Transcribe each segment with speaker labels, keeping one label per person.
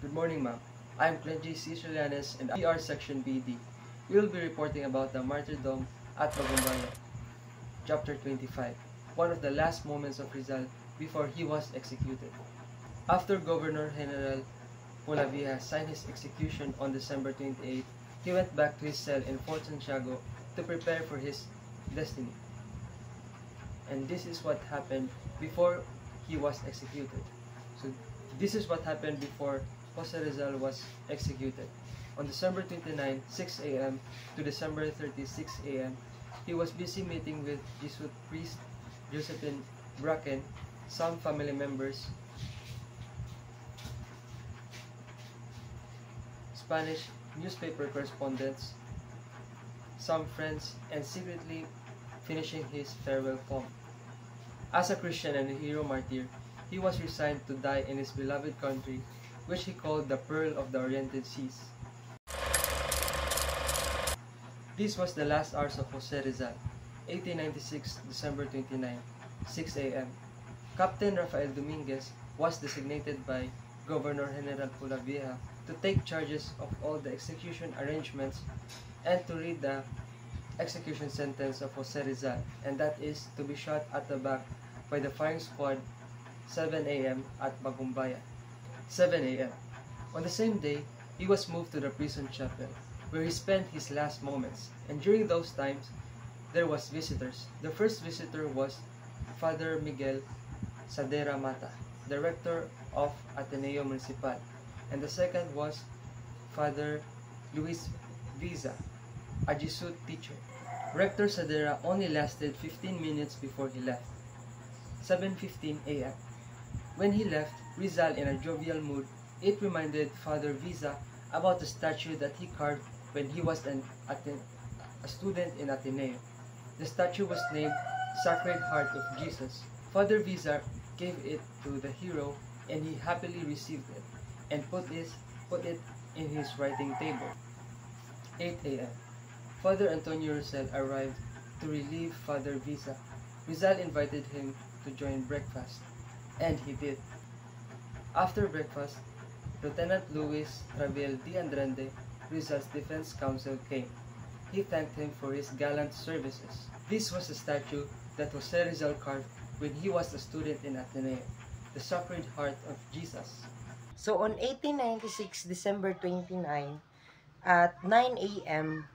Speaker 1: Good morning, ma'am. I'm Clenji C. Solianes and PR Section BD. We will be reporting about the martyrdom at Bagumbayan, Chapter 25, one of the last moments of Rizal before he was executed. After Governor General Polavieja signed his execution on December 28, he went back to his cell in Fort Santiago to prepare for his destiny. And this is what happened before he was executed. So this is what happened before Jose Rizal was executed. On December 29, 6 a.m. to December 30, 6 a.m., he was busy meeting with Jesuit priest Josephine Bracken, some family members, Spanish newspaper correspondents, some friends, and secretly finishing his farewell poem. As a Christian and a hero martyr, he was resigned to die in his beloved country, which he called the Pearl of the Oriental Seas. This was the last hours of Jose Rizal, 1896, December 29, 6 a.m. Captain Rafael Dominguez was designated by Governor General Polavieja to take charges of all the execution arrangements and to read the execution sentence of Jose Rizal, and that is to be shot at the back by the firing squad 7 a.m. at Bagumbayan. 7 a.m. On the same day, he was moved to the prison chapel, where he spent his last moments, and during those times, there was visitors. The first visitor was Father Miguel Sadera Mata, director of Ateneo Municipal, and the second was Father Luis Viza, a Jesuit teacher. Rector Sadera only lasted 15 minutes before he left. 7:15 a.m. When he left Rizal in a jovial mood, it reminded Father Viza about the statue that he carved when he was a student in Ateneo. The statue was named Sacred Heart of Jesus. Father Viza gave it to the hero, and he happily received it and put it in his writing table. 8 a.m. Father Antonio Rosel arrived to relieve Father Viza. Rizal invited him to join breakfast, and he did. After breakfast, Lieutenant Luis Ravel D. Andrende, Rizal's defense counsel, came. He thanked him for his gallant services. This was a statue that Jose Rizal carved when he was a student in Ateneo, the Sacred Heart of Jesus.
Speaker 2: So on 1896, December 29, at 9 a.m.,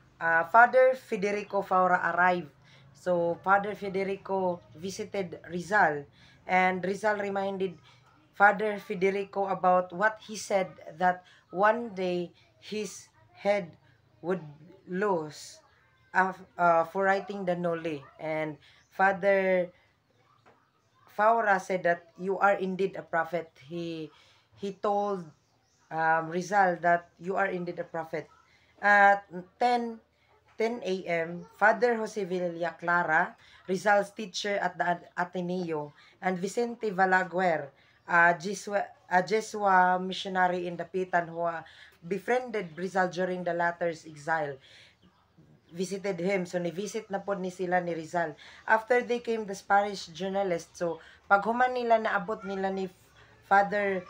Speaker 2: Father Federico Faura arrived. So Father Federico visited Rizal, and Rizal reminded Father Federico about what he said, that one day his head would lose for writing the Noli. And Father Faura said that you are indeed a prophet. He told Rizal that you are indeed a prophet. At 10 a.m., Father Jose Villa Clara, Rizal's teacher at the Ateneo, and Vicente Valaguer, a Jesuit missionary in Dapitan who befriended Rizal during the latter's exile, visited him. So ni-visit na po ni sila ni Rizal. After they came the Spanish journalists. So paghuman nila, naabot nila ni Father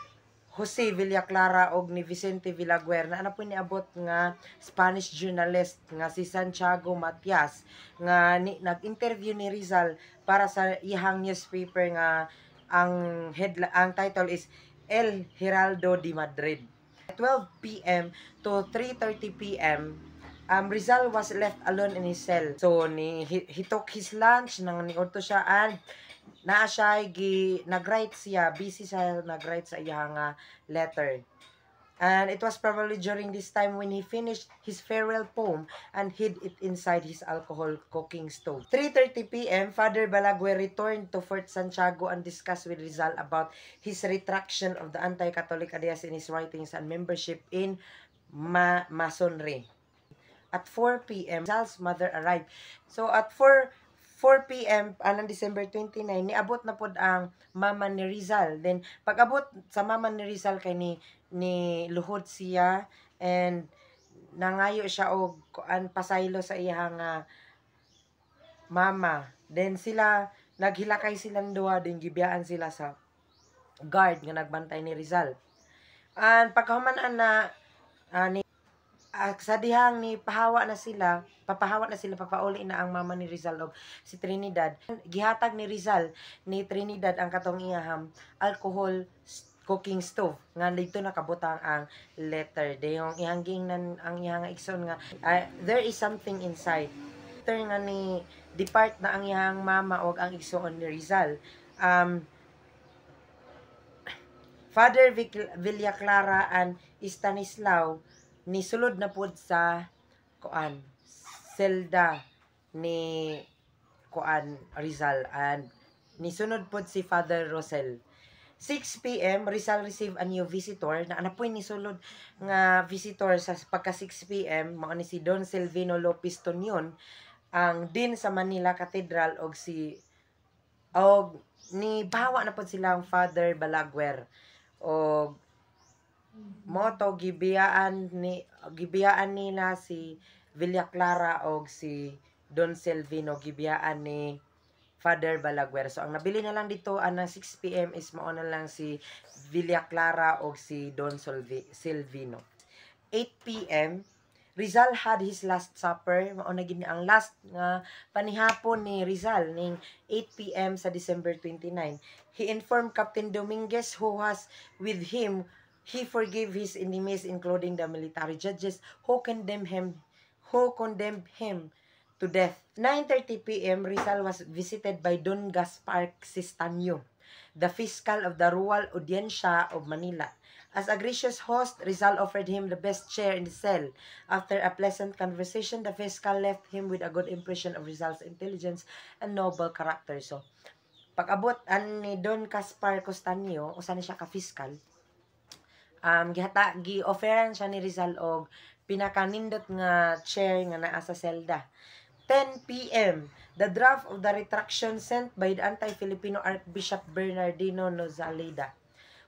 Speaker 2: Jose Villaclara og ni Vicente Villaguer na ano po niabot nga Spanish journalist nga si Santiago Matias nga nag-interview ni Rizal para sa ihang newspaper nga ang title is El Heraldo de Madrid. 12 p.m. to 3:30 p.m. Rizal was left alone in his cell. So he took his lunch nang niudto siya, and naa siya nag-write siya, busy siya nag-write sa iyang letter. And it was probably during this time when he finished his farewell poem and hid it inside his alcohol cooking stove. 3:30 p.m., Father Balague returned to Fort Santiago and discussed with Rizal about his retraction of the anti-Catholic ideas in his writings and membership in Masonry. At 4 p.m., Rizal's mother arrived. So at 4 p.m. Anong December 29, niabot na pod ang mama ni Rizal. Then pag-abot sa mama ni Rizal kay ni luhod siya, and nangayo siya og pasaylo sa iyang mama. Then sila naghilakay silang duha, din gibiyaan sila sa guard nga nagbantay ni Rizal. And pagkahuman na ni sa dihang ni pahawa na sila, papauli na ang mama ni Rizal og si Trinidad. Gihatag ni Rizal ni Trinidad ang katong iyahang alcohol cooking stove nga dito nakabutang ang letter dayong iyang gingnan ang iyang igsoon nga there is something inside. After nga ni depart na ang iyang mama og ang igsoon ni Rizal, Father Villa Clara and Stanislao ni sulod na pud sa kuan selda ni kuan Rizal and nisunod pud si Father Rosel. 6 p.m. Rizal receive a new visitor na anapoy ni sulod nga visitor sa pagka 6 p.m. mao ni si Don Silvino Lopez Tunion ang din sa Manila Cathedral og ni bawa na pud silang Father Balaguer og moto gibiyaan nila si Villa Clara og si Don Silvino gibiyaan ni Father Balaguer. So ang nabili na lang dito ang 6 p.m. is mao na lang si Villa Clara og si Don Silvino. 8 p.m. Rizal had his last supper. Mao na gid ang last nga panihapon ni Rizal ning 8 p.m. sa December 29. He informed Captain Dominguez who was with him he forgave his enemies including the military judges who condemned him to death. 9:30 p.m. Rizal was visited by Don Gaspar Cistanyo, the fiscal of the Rural Audiencia of Manila. As a gracious host, Rizal offered him the best chair in the cell. After a pleasant conversation, the fiscal left him with a good impression of Rizal's intelligence and noble character. So, pag-abot ni Don Gaspar Costanyo, usa ni siya ka-fiscal, gi-offeran siya ni Rizal og pinakanindot nga chair nga naa sa selda. 10 p.m. The draft of the retraction sent by the anti-Filipino Archbishop Bernardino Nozaleda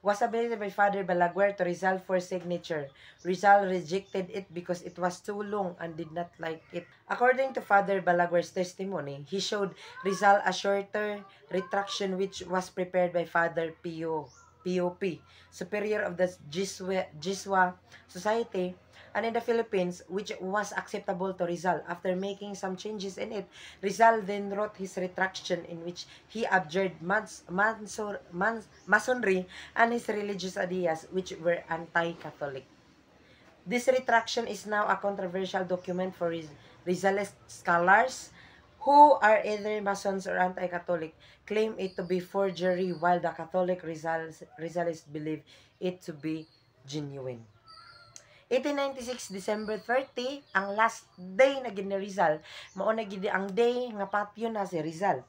Speaker 2: was submitted by Father Balaguer to Rizal for signature. Rizal rejected it because it was too long and did not like it. According to Father Balaguer's testimony, he showed Rizal a shorter retraction which was prepared by Father POP, superior of the Jiswa Society, and in the Philippines, which was acceptable to Rizal. After making some changes in it, Rizal then wrote his retraction in which he abjured Masonry and his religious ideas, which were anti-Catholic. This retraction is now a controversial document for Rizalist scholars who are either Masons or anti-Catholic claim it to be forgery while the Catholic Rizalists believe it to be genuine. 1896 December 30 ang last day na gid ni Rizal, mao na gid ang day nga patyo na si Rizal.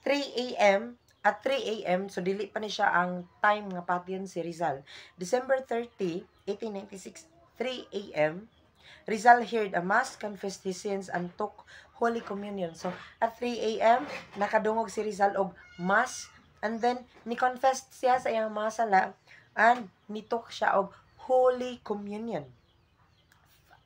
Speaker 2: 3 a.m. at 3 a.m. so dili pa ni siya ang time nga patyon si Rizal. December 30, 1896, 3 a.m. Rizal heard a mass, confessed his sins, and took Holy Communion. So, at 3 a.m., nakadungog si Rizal og mass, and then, ni-confessed siya sa iyang mga sala, and nitok siya og Holy Communion.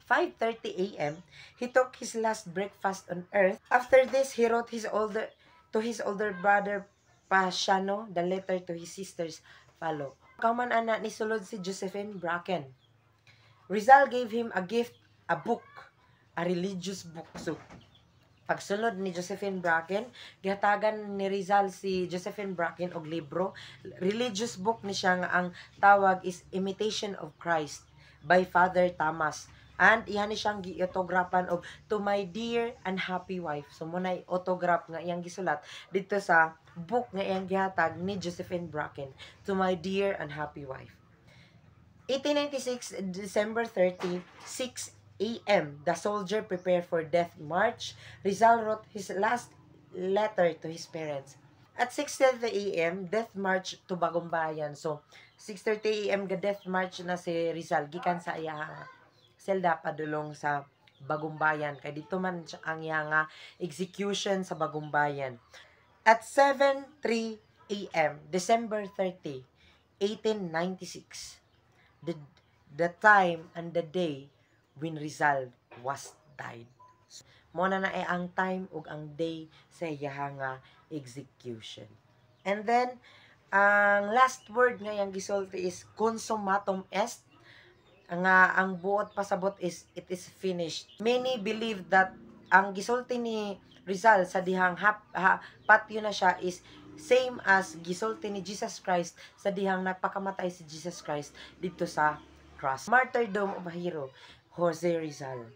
Speaker 2: 5:30 a.m., he took his last breakfast on earth. After this, he wrote to his older brother Pasiano the letter to his sisters follow. Kauman ana ni sulod si Josephine Bracken. Rizal gave him a gift, a book, a religious book. So, pagsunod ni Josephine Bracken, gihatagan ni Rizal si Josephine Bracken og libro. Religious book ni siya nga ang tawag is Imitation of Christ by Father Thomas. And iyan ni siyang gi-autograpan og To My Dear and Happy Wife. So munay autograph nga iyang gisulat dito sa book nga iyang gihatag ni Josephine Bracken, To My Dear and Happy Wife. 1896 December 30, 6 a.m. The soldier prepared for death march. Rizal wrote his last letter to his parents. At 6:30 a.m., death march to Bagumbayan. So, 6:30 a.m. ga death march na si Rizal gikan sa iya selda padulong sa Bagumbayan. Kay dito man ang iya execution sa Bagumbayan. At 7:03 a.m., December 30, 1896, the time and the day when Rizal was died. Mo na ay ang time ug ang day sa iyang execution. And then Ang last word nga yang gisulti is consummatum est. Ang buot pasabot is it is finished. Many believe that ang gisulti ni Rizal sa dihang patyo na siya is same as gisulti ni Jesus Christ sa dihang nagpakamatay si Jesus Christ dito sa cross. Martyrdom of a Hero, Jose Rizal.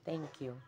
Speaker 2: Thank you.